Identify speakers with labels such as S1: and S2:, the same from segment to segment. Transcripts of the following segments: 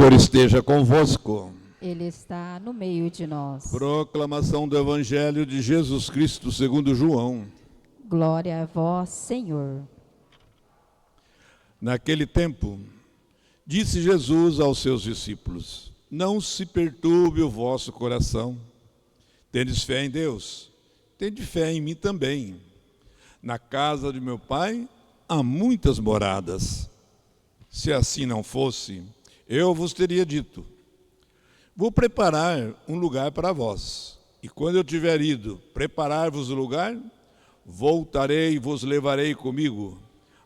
S1: Senhor esteja convosco.
S2: Ele está no meio de nós.
S1: Proclamação do Evangelho de Jesus Cristo segundo João.
S2: Glória a vós, Senhor.
S1: Naquele tempo, disse Jesus aos seus discípulos: não se perturbe o vosso coração. Tendes fé em Deus, tende fé em mim também. Na casa de meu Pai há muitas moradas. Se assim não fosse, eu vos teria dito: vou preparar um lugar para vós. E quando eu tiver ido preparar-vos o lugar, voltarei e vos levarei comigo,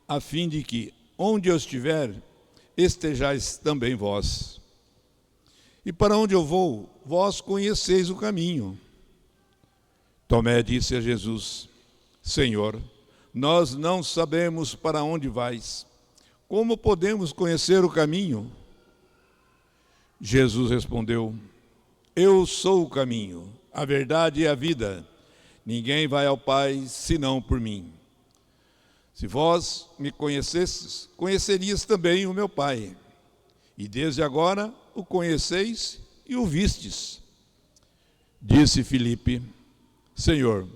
S1: a fim de que, onde eu estiver, estejais também vós. E para onde eu vou, vós conheceis o caminho. Tomé disse a Jesus: Senhor, nós não sabemos para onde vais. Como podemos conhecer o caminho? Jesus respondeu: eu sou o caminho, a verdade e a vida. Ninguém vai ao Pai senão por mim. Se vós me conhecesses, conhecerias também o meu Pai. E desde agora o conheceis e o vistes. Disse Filipe: Senhor,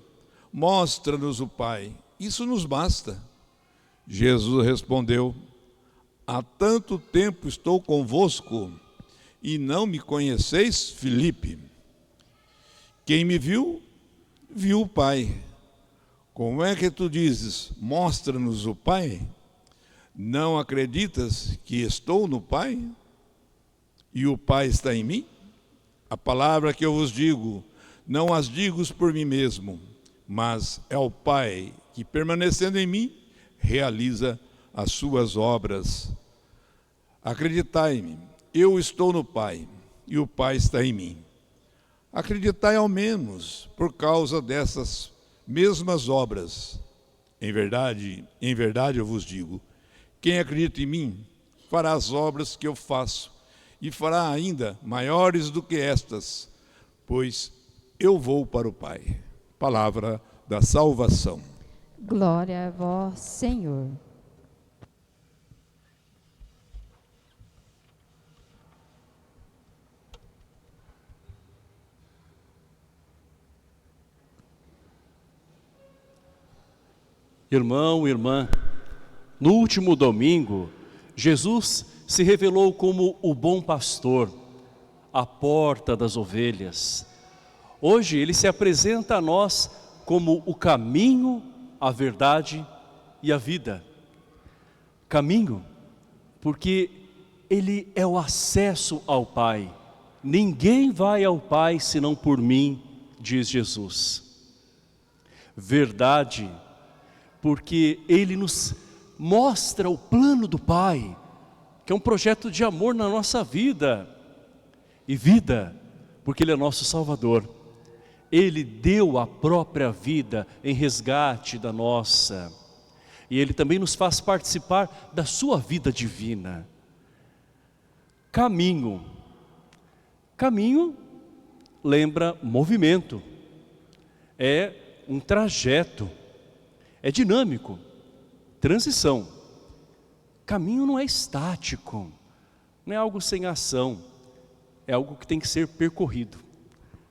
S1: mostra-nos o Pai, isso nos basta. Jesus respondeu: há tanto tempo estou convosco e não me conheceis, Filipe? Quem me viu, viu o Pai. Como é que tu dizes: mostra-nos o Pai? Não acreditas que estou no Pai e o Pai está em mim? A palavra que eu vos digo, não as digo por mim mesmo, mas é o Pai que, permanecendo em mim, realiza as suas obras. Acreditai-me, eu estou no Pai e o Pai está em mim. Acreditai ao menos por causa dessas mesmas obras. Em verdade eu vos digo: quem acredita em mim fará as obras que eu faço e fará ainda maiores do que estas, pois eu vou para o Pai. Palavra da salvação.
S2: Glória a vós, Senhor.
S3: Irmão, irmã, no último domingo, Jesus se revelou como o bom pastor, a porta das ovelhas. Hoje ele se apresenta a nós como o caminho, a verdade e a vida. Caminho, porque ele é o acesso ao Pai. Ninguém vai ao Pai senão por mim, diz Jesus. Verdade, porque ele nos mostra o plano do Pai, que é um projeto de amor na nossa vida. E vida, porque ele é nosso Salvador. Ele deu a própria vida em resgate da nossa. E ele também nos faz participar da sua vida divina. Caminho. Caminho lembra movimento. É um trajeto. É dinâmico, transição. Caminho não é estático, não é algo sem ação, é algo que tem que ser percorrido.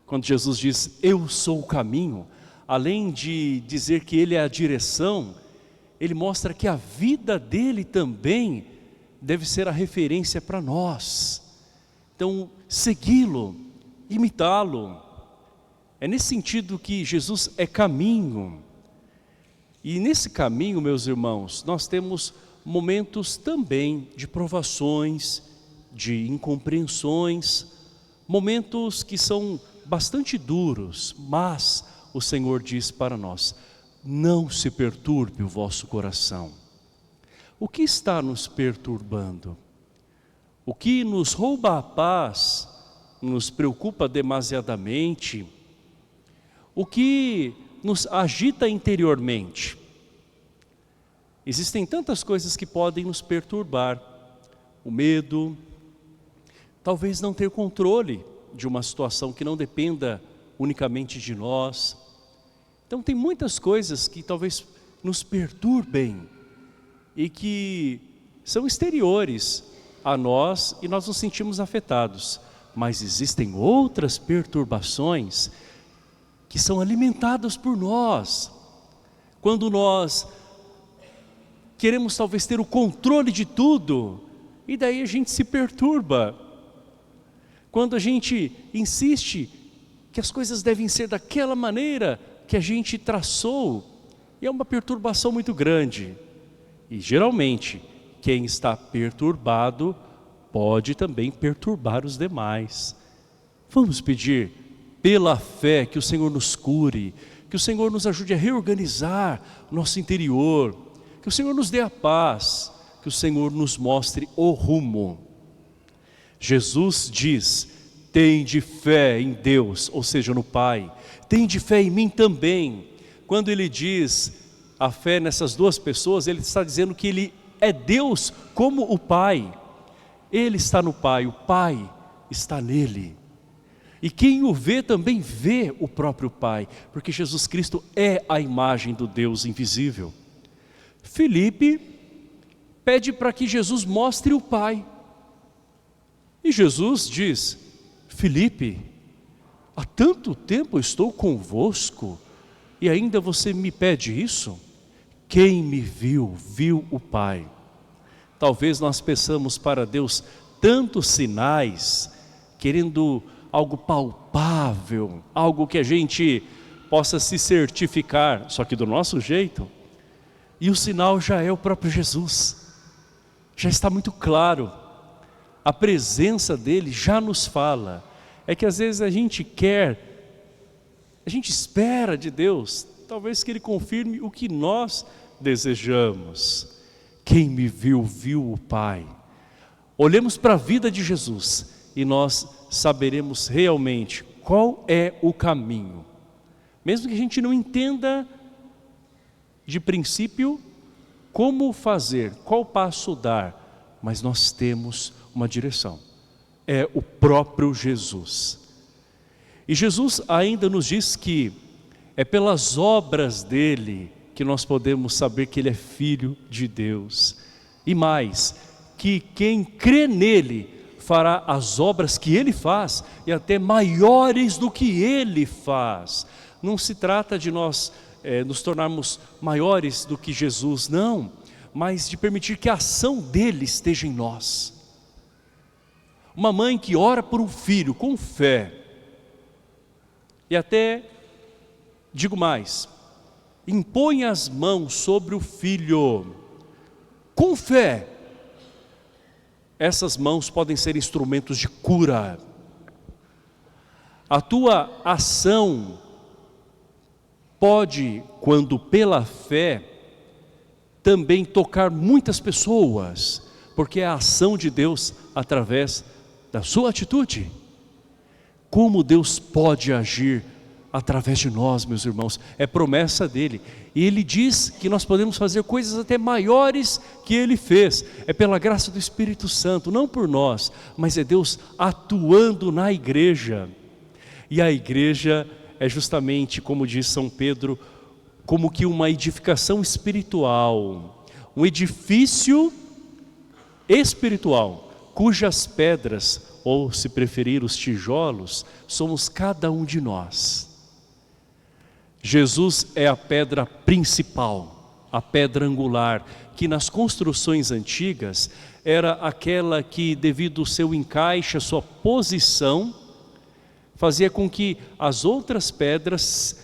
S3: Quando Jesus diz, eu sou o caminho, além de dizer que ele é a direção, ele mostra que a vida dele também deve ser a referência para nós. Então, segui-lo, imitá-lo. É nesse sentido que Jesus é caminho. E nesse caminho, meus irmãos, nós temos momentos também de provações, de incompreensões, momentos que são bastante duros, mas o Senhor diz para nós: não se perturbe o vosso coração. O que está nos perturbando? O que nos rouba a paz, nos preocupa demasiadamente? O que nos agita interiormente? Existem tantas coisas que podem nos perturbar. O medo, talvez não ter controle de uma situação que não dependa unicamente de nós. Então tem muitas coisas que talvez nos perturbem e que são exteriores, a nós e nós nos sentimos afetados. Mas existem outras perturbações que são alimentadas por nós. Quando nós queremos talvez ter o controle de tudo, e daí a gente se perturba. Quando a gente insiste que as coisas devem ser daquela maneira que a gente traçou, e é uma perturbação muito grande. E geralmente, quem está perturbado pode também perturbar os demais. Vamos pedir pela fé que o Senhor nos cure, que o Senhor nos ajude a reorganizar o nosso interior, que o Senhor nos dê a paz, que o Senhor nos mostre o rumo. Jesus diz: tende fé em Deus, ou seja, no Pai. Tende fé em mim também. Quando ele diz a fé nessas duas pessoas, ele está dizendo que ele é Deus como o Pai. Ele está no Pai, o Pai está nele. E quem o vê também vê o próprio Pai, porque Jesus Cristo é a imagem do Deus invisível. Filipe pede para que Jesus mostre o Pai. E Jesus diz: Filipe, há tanto tempo eu estou convosco e ainda você me pede isso? Quem me viu, viu o Pai. Talvez nós peçamos para Deus tantos sinais, querendo algo palpável, algo que a gente possa se certificar, só que do nosso jeito. E o sinal já é o próprio Jesus. Já está muito claro. A presença dele já nos fala. É que às vezes a gente espera de Deus, talvez que ele confirme o que nós desejamos. Quem me viu, viu o Pai. Olhemos para a vida de Jesus e nós saberemos realmente qual é o caminho. Mesmo que a gente não entenda de princípio como fazer, qual passo dar, mas nós temos uma direção. É o próprio Jesus. E Jesus ainda nos diz que é pelas obras dele que nós podemos saber que ele é filho de Deus. E mais, que quem crê nele fará as obras que ele faz e até maiores do que ele faz. Não se trata de nós nos tornarmos maiores do que Jesus, não, mas de permitir que a ação dele esteja em nós. Uma mãe que ora por um filho com fé, e até, digo mais, impõe as mãos sobre o filho com fé, essas mãos podem ser instrumentos de cura. A tua ação pode, quando pela fé, também tocar muitas pessoas, porque é a ação de Deus através da sua atitude. Como Deus pode agir através de nós, meus irmãos? É promessa dele. E ele diz que nós podemos fazer coisas até maiores que ele fez. É pela graça do Espírito Santo, não por nós, mas é Deus atuando na igreja. E a igreja é justamente, como diz São Pedro, como que uma edificação espiritual, um edifício espiritual, cujas pedras, ou se preferir os tijolos, somos cada um de nós. Jesus é a pedra principal, a pedra angular, que nas construções antigas era aquela que, devido ao seu encaixe, a sua posição, fazia com que as outras pedras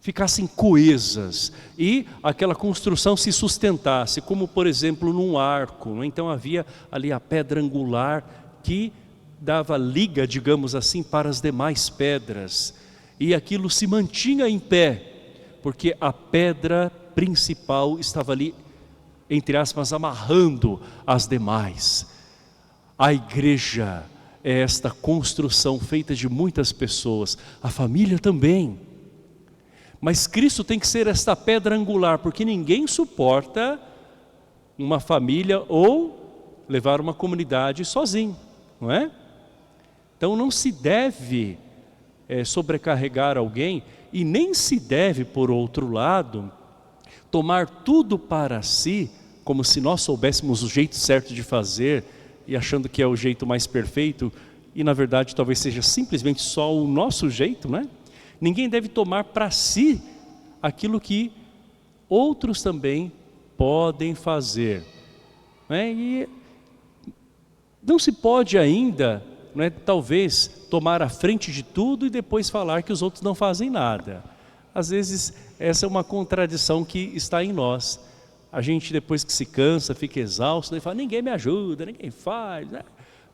S3: ficassem coesas e aquela construção se sustentasse, como por exemplo num arco. Então havia ali a pedra angular que dava liga, digamos assim, para as demais pedras, e aquilo se mantinha em pé, porque a pedra principal estava ali, entre aspas, amarrando as demais. A igreja é esta construção feita de muitas pessoas, a família também. Mas Cristo tem que ser esta pedra angular, porque ninguém suporta uma família ou levar uma comunidade sozinho, não é? Então não se deve sobrecarregar alguém, e nem se deve, por outro lado, tomar tudo para si, como se nós soubéssemos o jeito certo de fazer, e achando que é o jeito mais perfeito, e na verdade talvez seja simplesmente só o nosso jeito, né? Ninguém deve tomar para si aquilo que outros também podem fazer, né? E não se pode ainda, né, talvez, tomar a frente de tudo e depois falar que os outros não fazem nada. Às vezes essa é uma contradição que está em nós. A gente depois que se cansa, fica exausto, e fala, ninguém me ajuda, ninguém faz, né?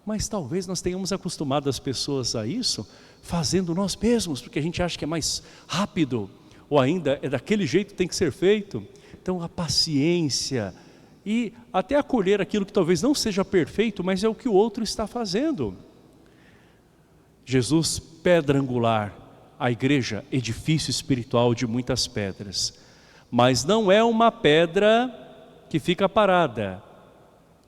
S3: Mas talvez nós tenhamos acostumado as pessoas a isso, fazendo nós mesmos, porque a gente acha que é mais rápido, ou ainda é daquele jeito que tem que ser feito. Então a paciência, e até acolher aquilo que talvez não seja perfeito, mas é o que o outro está fazendo. Jesus, pedra angular, a igreja, edifício espiritual de muitas pedras. Mas não é uma pedra que fica parada,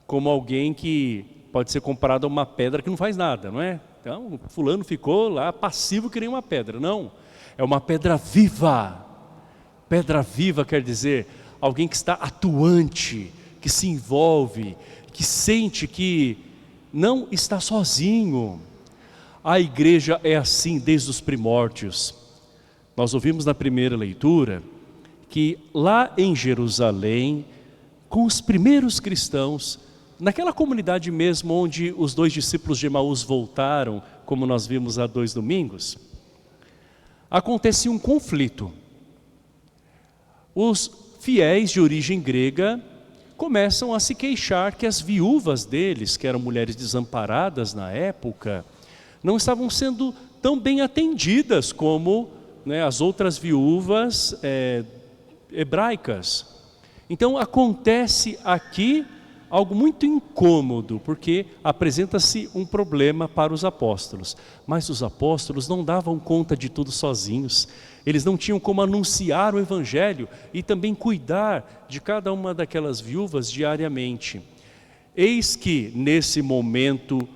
S3: como alguém que pode ser comparado a uma pedra que não faz nada, não é? Então, fulano ficou lá passivo que nem uma pedra. Não, é uma pedra viva. Pedra viva quer dizer alguém que está atuante, que se envolve, que sente que não está sozinho. A igreja é assim desde os primórdios. Nós ouvimos na primeira leitura que lá em Jerusalém, com os primeiros cristãos, naquela comunidade mesmo onde os 2 discípulos de Emaús voltaram, como nós vimos há 2 domingos, acontecia um conflito. Os fiéis de origem grega começam a se queixar que as viúvas deles, que eram mulheres desamparadas na época, não estavam sendo tão bem atendidas como, né, as outras viúvas hebraicas. Então acontece aqui algo muito incômodo, porque apresenta-se um problema para os apóstolos. Mas os apóstolos não davam conta de tudo sozinhos. Eles não tinham como anunciar o evangelho e também cuidar de cada uma daquelas viúvas diariamente. Eis que nesse momento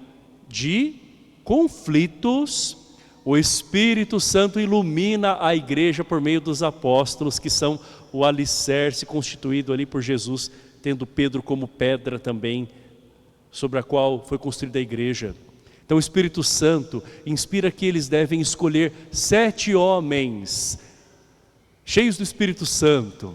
S3: de conflitos, o Espírito Santo ilumina a igreja por meio dos apóstolos, que são o alicerce constituído ali por Jesus, tendo Pedro como pedra também, sobre a qual foi construída a igreja. Então o Espírito Santo inspira que eles devem escolher 7 homens, cheios do Espírito Santo.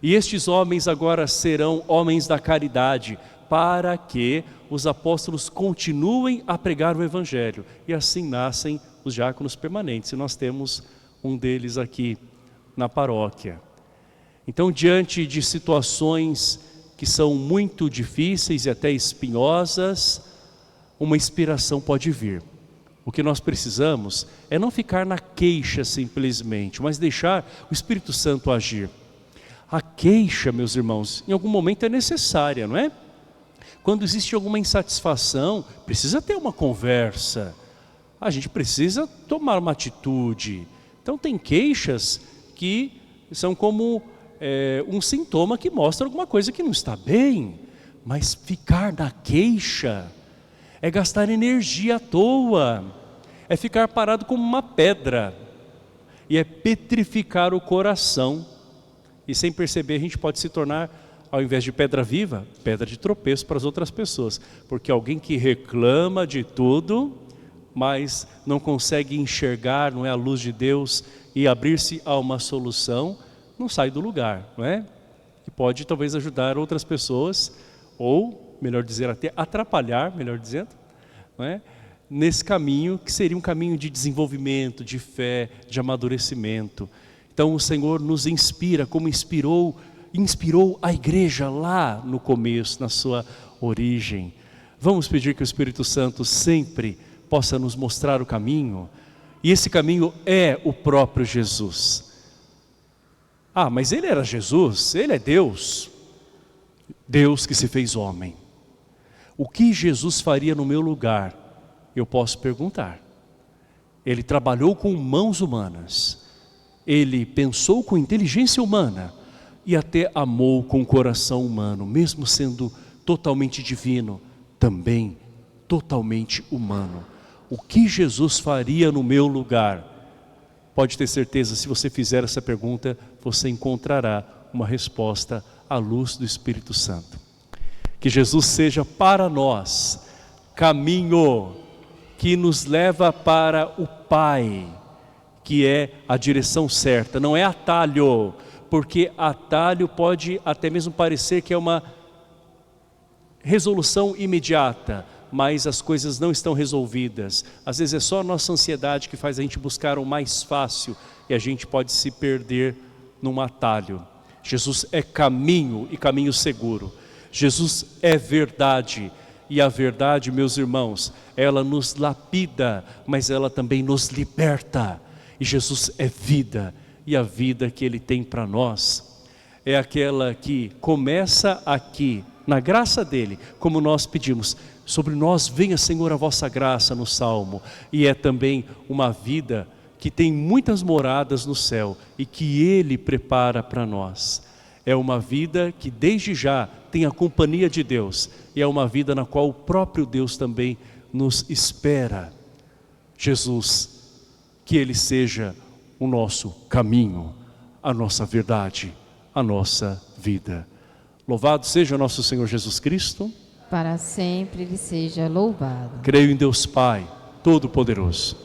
S3: E estes homens agora serão homens da caridade, para que os apóstolos continuem a pregar o evangelho. E assim nascem os diáconos permanentes. E nós temos um deles aqui na paróquia. Então, diante de situações que são muito difíceis e até espinhosas, uma inspiração pode vir. O que nós precisamos é não ficar na queixa simplesmente, mas deixar o Espírito Santo agir. A queixa, meus irmãos, em algum momento é necessária, não é? Quando existe alguma insatisfação, precisa ter uma conversa. A gente precisa tomar uma atitude. Então tem queixas que são como um sintoma que mostra alguma coisa que não está bem. Mas ficar na queixa é gastar energia à toa. É ficar parado como uma pedra. E é petrificar o coração. E sem perceber a gente pode se tornar, ao invés de pedra viva, pedra de tropeço para as outras pessoas. Porque alguém que reclama de tudo, mas não consegue enxergar, não é, a luz de Deus e abrir-se a uma solução, não sai do lugar, não é? E pode talvez ajudar outras pessoas, ou, melhor dizer, até atrapalhar, melhor dizendo, não é? Nesse caminho que seria um caminho de desenvolvimento, de fé, de amadurecimento. Então o Senhor nos inspira, como inspirou a igreja lá no começo, na sua origem. Vamos pedir que o Espírito Santo sempre possa nos mostrar o caminho, e esse caminho é o próprio Jesus. Ah, mas ele era Jesus, ele é Deus, Deus que se fez homem. O que Jesus faria no meu lugar? Eu posso perguntar. Ele trabalhou com mãos humanas, ele pensou com inteligência humana, e até amou com o coração humano, mesmo sendo totalmente divino, também totalmente humano. O que Jesus faria no meu lugar? Pode ter certeza, se você fizer essa pergunta, você encontrará uma resposta à luz do Espírito Santo. Que Jesus seja para nós caminho que nos leva para o Pai, que é a direção certa, não é atalho, porque atalho pode até mesmo parecer que é uma resolução imediata, mas as coisas não estão resolvidas. Às vezes é só a nossa ansiedade que faz a gente buscar o mais fácil e a gente pode se perder num atalho. Jesus é caminho e caminho seguro. Jesus é verdade. E a verdade, meus irmãos, ela nos lapida, mas ela também nos liberta. E Jesus é vida, e a vida que Ele tem para nós é aquela que começa aqui, na graça dEle, como nós pedimos. Sobre nós venha, Senhor, a vossa graça no Salmo. E é também uma vida que tem muitas moradas no céu e que Ele prepara para nós. É uma vida que desde já tem a companhia de Deus, e é uma vida na qual o próprio Deus também nos espera. Jesus, que Ele seja o nosso caminho, a nossa verdade, a nossa vida. Louvado seja o nosso Senhor Jesus Cristo.
S2: Para sempre Ele seja louvado.
S3: Creio em Deus Pai Todo-Poderoso,